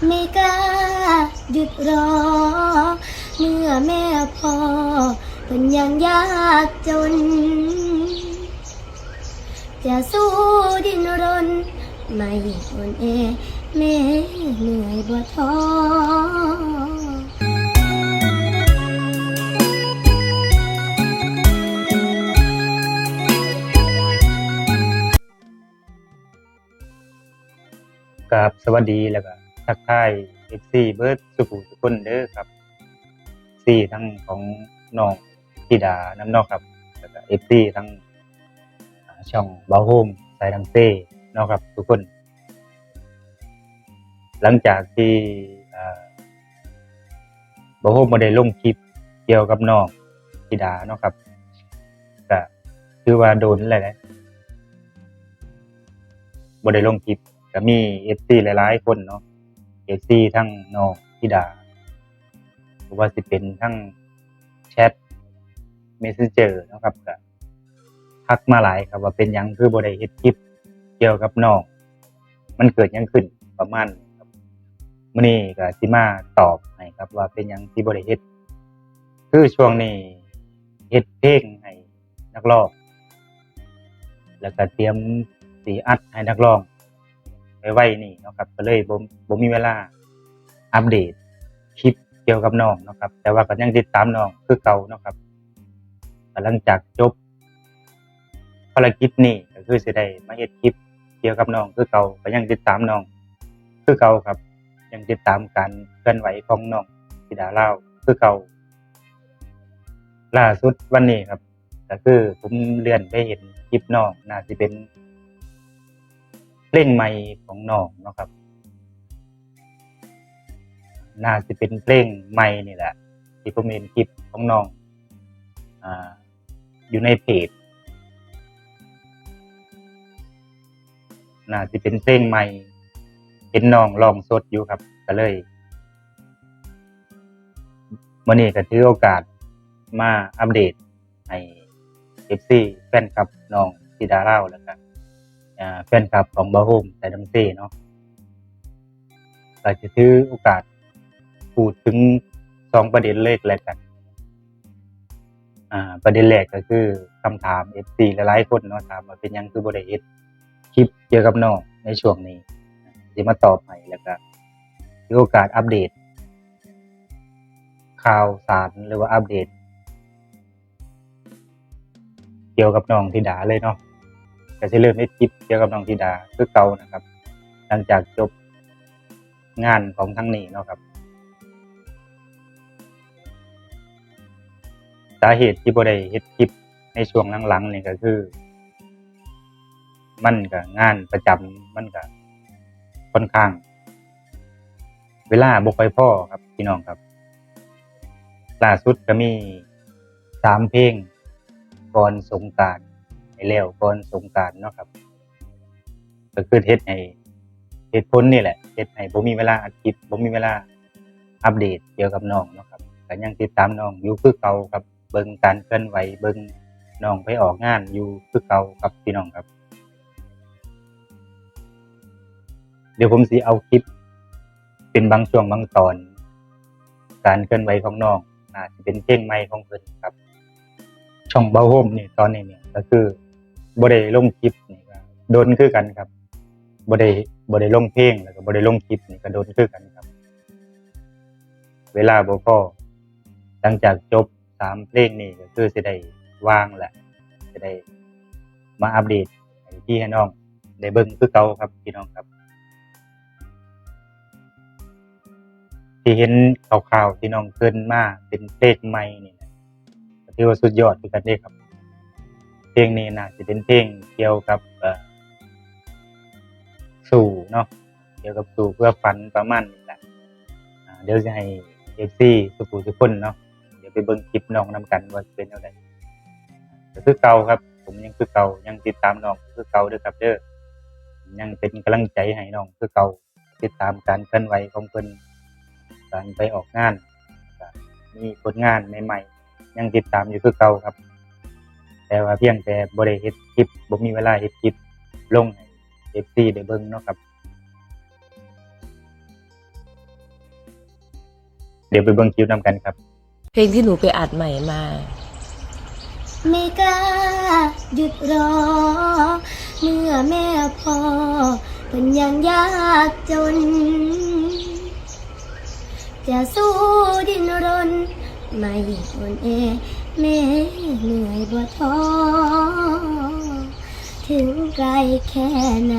ไม่กล้าหยุดรอเมื่อแม่พ่อเป็นยังยากจนจะสู้ดิ้นรนไม่อ่อนแอแม่เหนื่อยบ่ท้อครับสวัสดีแล้วก็ทักทาย FC เบิร์ดสุขุทุกคนเด้อครับซีทั้งของน้องธิดาน้ำเนอกครับแล้วก็ FC ทั้งช่องเบาโฮมสายดังเซ่เนาะครับทุกคน หลังจากที่เบาโฮมบ่ได้ลงคลิปเกี่ยวกับน้องธิดาเนาะครับก็คือว่าโดนแล้วแหละบ่ได้ลงคลิปก็มี FC หลายๆคนเนาะ FC ทั้งน้องธิดาหรือว่าสิเป็นทั้งแชท Messenger เนาะครับก็ทักมาหลายครับว่าเป็นหยังคือบ่ได้เฮ็ดคลิปเกี่ยวกับน้องมันเกิดหยังขึ้นประมาณนี้ครับมื้อนี้ก็สิมาตอบให้ครับว่าเป็นหยังที่บ่ได้เฮ็ดคือช่วงนี้เฮ็ดเพลงให้นักร้องแล้วก็เตรียมสิอัดให้นักร้องไว้นี่เนาะครับก็เลยบ่มีเวลาอัปเดตคลิปเกี่ยวกับน้องเนาะครับแต่ว่าก็ยังติดตามน้องคือเก่าเนาะครับหลังจากจบภารกิจนี้ก็คือสิได้มาเฮ็ดคลิปเกี่ยวกับน้องคือเก่าก็ยังติดตามน้องคือเก่าครับยังติดตามการเคลื่อนไหวของน้องธิดาลาวคือเก่าล่าสุดวันนี้ครับก็คือผมเลื่อนไปเห็นคลิปน้องน่าสิเป็นเพลงใหม่ของน้องเนาะครับน่าสิเป็นเพลงใหม่นี่แหละที่ผมเห็นคลิปของน้องอยู่ในเพจน่าสิเป็นเพลงใหม่เห็นน้องร้องสดอยู่ครับก็เลยมื้อนี้ก็ถือโอกาสมาอัปเดตให้ FC แฟนคลับน้องธิดาลาวแล้วก็แฟนคลับของเบาโฮมสายดังเซ่เนาะก็จะถือโอกาสพูดถึง2ประเด็นเลยแล้วกันประเด็นแรกก็คือคำถาม FC หลายๆคนเนาะถามว่าเป็นหยังคือบ่ได้เฮ็ดคลิปเกี่ยวกับน้องในช่วงนี้สิมาตอบให้แล้วก็ถือโอกาสอัปเดตข่าวสารหรือว่าอัปเดตเกี่ยวกับน้องธิดาเลยเนาะก็สิเริ่มเฮ็ดคลิปเกี่ยวกับน้องธิดาคือเก่านะครับหลังจากจบงานของทางนี้เนาะครับสาเหตุที่บ่ได้เฮ็ดคลิปในช่วงหลังๆนี่ก็คือมันก็งานประจำมันก็ค่อนข้างเวลาบ่ค่อยพอครับพี่น้องครับล่าสุดก็มี3เพลงก่อนสงกรานต์ให้แล้วก่อนสงกรานต์เนาะครับก็คือเฮ็ดให้เหตุผลนี่แหละเฮ็ดให้บ่มีเวลาอัดคลิปบ่มีเวลาอัปเดตเกี่ยวกับน้องเนาะครับก็ยังติดตามน้องอยู่คือเก่าครับเบิ่งการเคลื่อนไหวเบิ่งน้องไปออกงานอยู่คือเก่าครับพี่น้องครับเดี๋ยวผมสิเอาคลิปเป็นบางช่วงบางตอนการเคลื่อนไหวของน้องน่าสิเป็นเพลงใหม่ของเพิ่นครับช่องเบาโฮมนี่ตอนนี้เนี่ยก็คือบ่ได้ลงคลิปนี่ก็โดนคือกันครับบ่ได้ลงเพลงแล้วก็บ่ได้ลงคลิปนี่ก็โดนคือกันครับเวลาบ่พอหลังจากจบ3เพลงนี่ก็คือสิได้วางแหละสิได้มาอัปเดตให้พี่ให้น้องได้เบิ่งคือเก่าครับพี่น้องครับที่เห็นข่าวๆที่น้องขึ้นมาเป็นเพลงใหม่นี่นะก็ถือว่าสุดยอดคือกันเด้ครับเพลงนี้น่าสิเป็นเพลงเกี่ยวกับสู่เนาะเกี่ยวกับสู่เพื่อฝันประมาณนี้แหละเดี๋ยวจะให้ FC สุขุทุกคนเนาะเดี๋ยวไปเบิ่งคลิปน้องนำกันว่าเป็นแนวใดก็คือเก่าครับผมยังคือเก่ายังติดตามน้องคือเก่าเด้อครับเด้อยังเป็นกำลังใจให้น้องคือเก่าติดตามการเคลื่อนไหวของเพิ่นการไปออกงานก็มีผลงานใหม่ๆยังติดตามอยู่คือเก่าครับแต่ว่าเพียงแต่บ่ได้เฮ็ดคลิปบ่มีเวลาเฮ็ดคลิปลงให้ FC ได้เบิ่งเนาะครับ เดี๋ยวไปเบิ่งคลิปนำกันครับ เพลงที่หนูไปอัดใหม่มา ไม่กล้าหยุดรอ เมื่อแม่พ่อเป็นยังยากจน จะสู้ดิ้นรนไม่อ่อนแอแม่เหนื่อยบ่ท้อถึงไกลแค่ไหน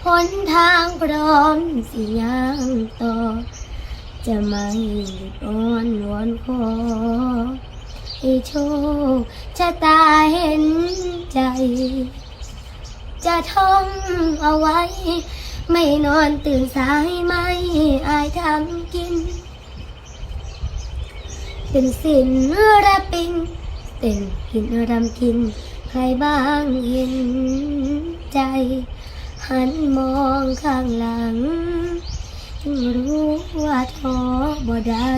หนทางพร้อมสิย่างต่อ จะไม่หยุดอ้อนวอนขอให้โชคชะตาเห็นใจ จะท่องเอาไว้ ไม่นอนตื่นสายไม่อายทำกิน เป็นศิลปินเต้นกินรำกิน ใครบ้างเห็นใจ หันมองข้างหลังจึงรู้ว่าท้อบ่ได้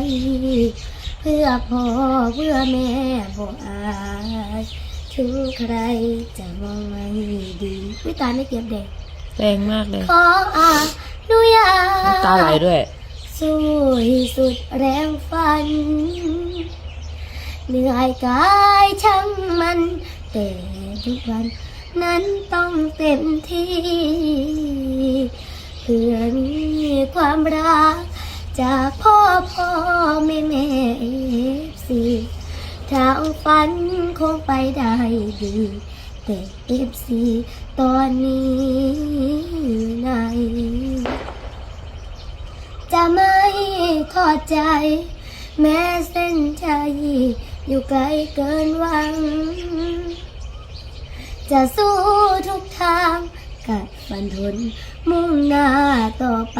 เพื่อพ่อเพื่อแม่บ่อาจถึงใครจะมองไม่ดีวิตาไม่เก็บเด็ก แรงมากเลย ขออนุญา น้ำตาไหล ต ด้วย สู้ให้สุดแรงฝัน เหนื่อยกายช่างมันแต่ทุกวันนั้นต้องเต็มที่ เพื่อมีความรักจากพ่อแม่สิทางฝันคงไปได้ดี แต่FC ตอนนี้ไหน จะไม่ทอดใจ แม้เส้นชัยอยู่ไกลเกินหวัง จะสู้ทุกทางกัดฟันทนมุ่งหน้าต่อไป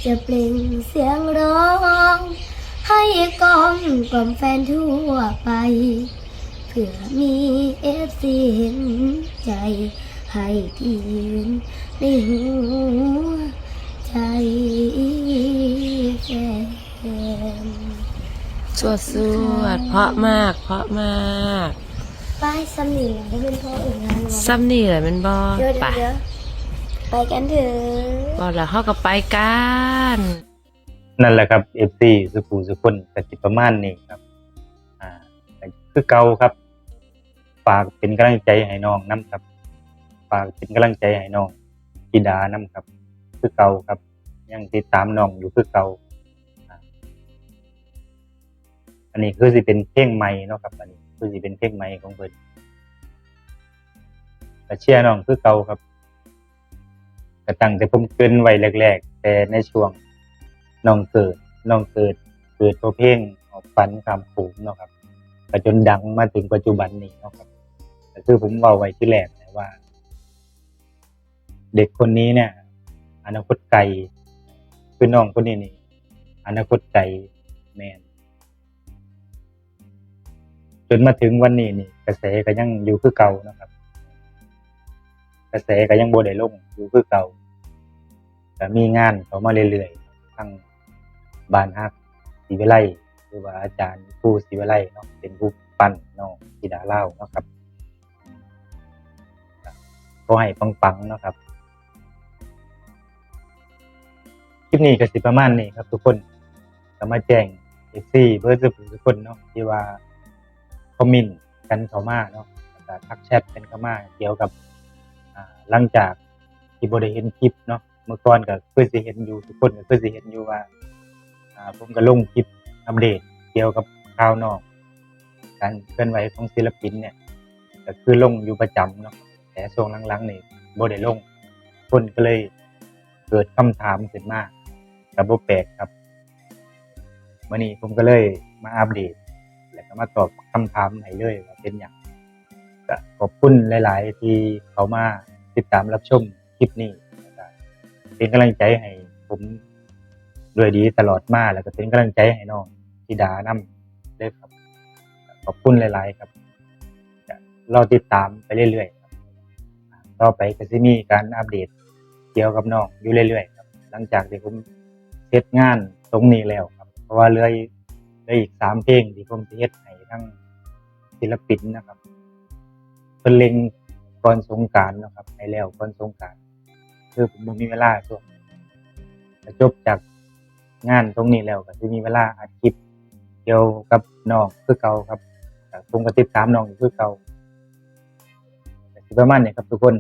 จะเปล่งเสียงร้อง ให้กองกล่อมแฟนทั่วไป เพื่อมี FC เห็นใจ ให้ที่ยืนในหัวใจแฟน สวดเพราะมาก เพราะมาก ป้ายสมิงได้เป็นพ่ออื่นงานวะ ซ้ำนี่แหละมันบอ เดี๋ยว ไป ไปกันเถอะ บอแล้วเขาก็ไปกัน นั่นแหละครับ FC สุขุสุคนก็สิประมาณนี้ครับก็คือเก่าครับ ฝากเป็นกำลังใจให้น้องนํครับ ฝากเป็นกำลังใจให้น้องธิดานํครับ คือเก่าครับ ยังติดตามน้องอยู่คือเก่าอันนี้คือสิเป็นเพลงใหม่เนาะครับ อันนี้คือสิเป็นเพลงใหม่ของเพิ่นก็เชียร์น้องคือเก่าครับก็ตั้งแต่ผมเกริ่นไว้แรกๆแต่ในช่วงน้องเกิดตัวเพลงออกฝันคำผูกเนาะครับก็จนดังมาถึงปัจจุบันนี้เนาะครับก็คือผมเว้าไว้ที่แรกนะว่า เด็กคนนี้เนี่ย อนาคตไกลคือน้องคนนี้นี่อนาคตไกลแม่นจนมาถึงวันนี้นี่กระแสก็ยังอยู่คือเก่านะครับกระแสก็ยังบ่ได้ลงอยู่คือเก่าก็มีงานเข้ามาเรื่อยๆทั้งบ้านฮักศรีวิไลหรือว่าอาจารย์ครูศรีวิไลเนาะเป็นผู้ปั้นน้องธิดาลาวเนาะครับขอให้ปังๆเนาะครับคลิปนี้ก็สิประมาณนี้ครับทุกคนก็มาแจ้ง FC เพื่อทุกคนเนาะที่ว่าคอมเมนต์กันเข้ามาเนาะแล้วก็ทักแชทกันเข้ามาเกี่ยวกับหลังจากที่บ่ได้เห็นคลิปเนาะเมื่อก่อนก็คือสิเห็นอยู่ทุกคนก็คือสิเห็นอยู่ว่าผมก็ลงคลิปอัปเดตเกี่ยวกับข่าวนอกการเคลื่อนไหวของศิลปินเนี่ยก็คือลงอยู่ประจำเนาะแต่ช่วงหลังๆนี่บ่ได้ลงคนก็เลยเกิดคำถามขึ้นมาก็บ่แปลกครับวันนี้ผมก็เลยมาอัปเดตแล้วก็มาตอบคำถามให้เลยว่าเป็นหยังก็ขอบคุณหลายๆที่เขามาติดตามรับชมคลิปนี้นะครับเป็นกำลังใจให้ผมด้วยดีตลอดมาแล้วก็เป็นกำลังใจให้น้องธิดานำด้วยครับขอบคุณหลายๆครับก็รอติดตามไปเรื่อยๆครับต่อไปก็สิมีการอัปเดตเกี่ยวกับน้องอยู่เรื่อยๆครับหลังจากที่ผมเสร็จงานตรงนี้แล้วครับเพราะว่าเหลืออีก3เพลงที่ผมสิเฮ็ดให้ทั้งศิลปินนะครับเพิ่นเล็งก่อนสงกรานต์นะครับให้แล้วก่อนสงกรานต์คือผมบ่มีเวลาช่วงก็จบจาก งานตรงนี้แล้วก็สิมีเวลาอัดคลิปเกี่ยวกับน้องคือเก่าครับผมก็ติดตามน้องอยู่คือเก่าก็สิประมาณนี้ครับทุกคน